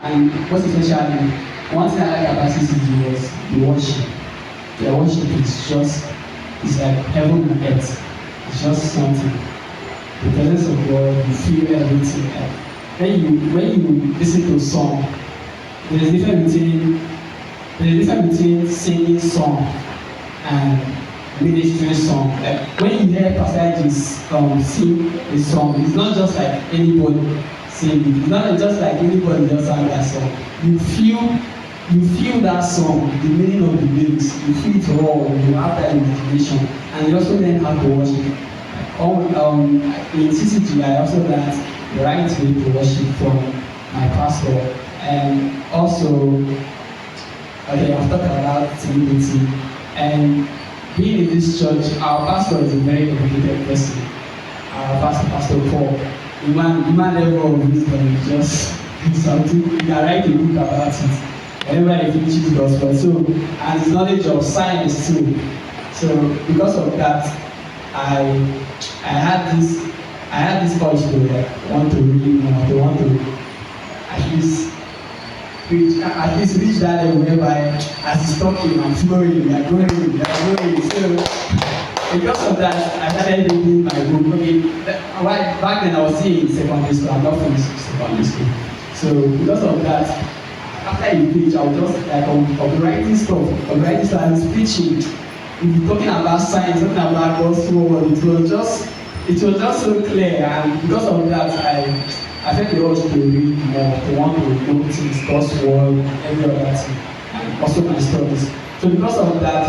And most especially, one thing I like about CCG was the worship. The worship is just, it's like heaven and earth. It's just something. The presence of God, you feel everything. When you listen to a song, there's a difference between singing song and ministry song. Like when you hear passages sing a song, it's not just like anybody sing it. It's not just like anybody just sang that song. You feel that song, the meaning of the lyrics. You feel it raw. You have that imagination, and you also learn how to worship. In CCG, I also learned the right way to worship from my pastor, and also, okay, I've talked about timidity. And being in this church, our pastor is a very educated person. Our pastor Paul, human level of wisdom is just something. You can write a book about it. Whenever he finishes gospel, so and his knowledge of science too. So because of that, I had this urge to want to read more, to want to at least reach that level whereby as he's talking, I'm flowing, we are going. So because of that, I started reading my book. Okay, back then I was still in secondary school. I'm not finished secondary school. So because of that, after you preach, I was just like I'll be writing stuff. And preaching. We'll be talking about science, talking about God's word. It was just so clear, and because of that, I felt the urge to read more, to want to know things, God's word, every other thing, and also my studies. So because of that,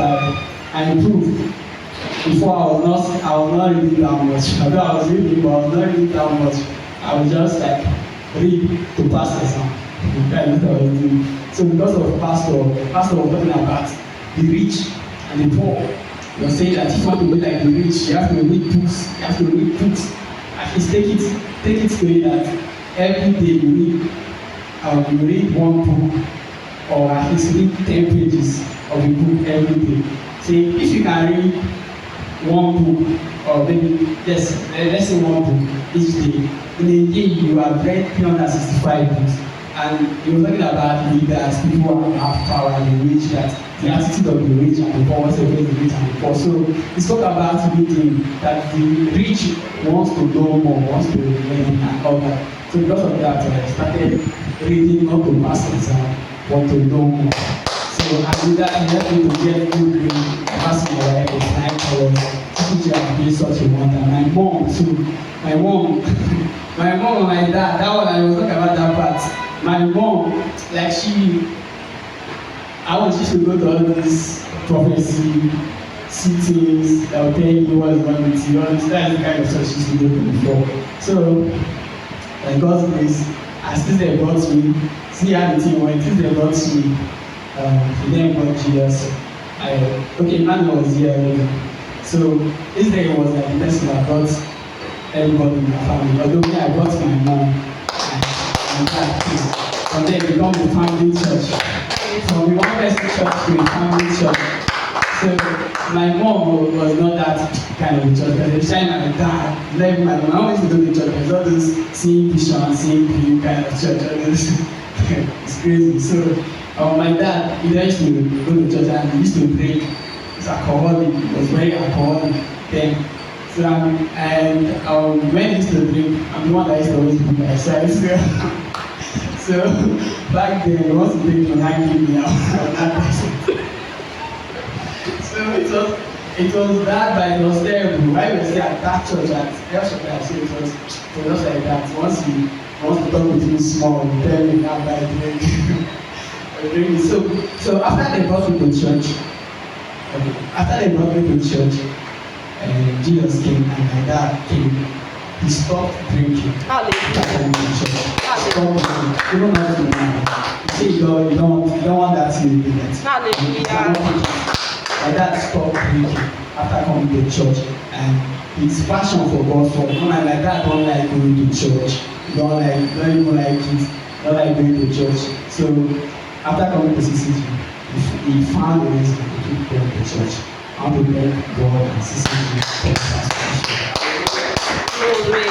I improved. Before I was not reading that much. Although I was reading, but I was not reading that much. I would just like read to pass exam. So because of pastor was talking about the rich and the poor. He was saying that if you want to be like the rich, you have to read books. At least take it to it that every day you read one book, or at least read 10 pages of a book every day. See, if you can read one book, or maybe let's say one book each day, in a day you have read 365 books. And he was talking about leaders, people who have power and the rich, that the attitude of the rich and the poor, what's against the rich and the poor. So he spoke about reading, that the rich wants to know more, wants to learn and all that. So because of that, I started reading not to pass exam, but to know more. So and with that, I helped me to get good grade. I passed my life with 9 colors. CCG has been such a wonder. My mom too. My mom and my dad, that one I was talking about that part. My mom, like she used to go to all these prophecy sittings that will tell you what's wrong with you. That's the kind of stuff she used to go to before. So, by God's grace, as since they brought me, see how the thing went, since they brought me, he then brought Jesus. Emmanuel was here already. So, this day was like the person that brought everybody in my family. Although me, I brought my mom. From there, we become the family church. From the one person church to a family church. So my mom was not that kind of a church. But the time my dad, like my mom used to go to church. It's all this seeing vision, seeing dream kind of church. It's crazy. So my dad, he used to go to church and he used to drink. He's alcoholic. He was very alcoholic then. So when he used to drink, I'm the one that used to always drink myself. So back then, he was to drink and hang me out. So it was that, but it was terrible. Why we stay at that church at El so it was just like that. Once you want to talk with me small, you tell me now by drink. So after they brought me to church, Jesus came and my dad came. He stopped drinking. Hallelujah. Even not to now. You say you don't want that to be that. Hallelujah. My dad stopped drinking after coming to church, and his passion for God's word. My dad don't like going to church. Don't even like it. Don't like going to church. So after coming to CCG, he found a reason to keep going to church. I want to thank God and CCG for his passion. Glory.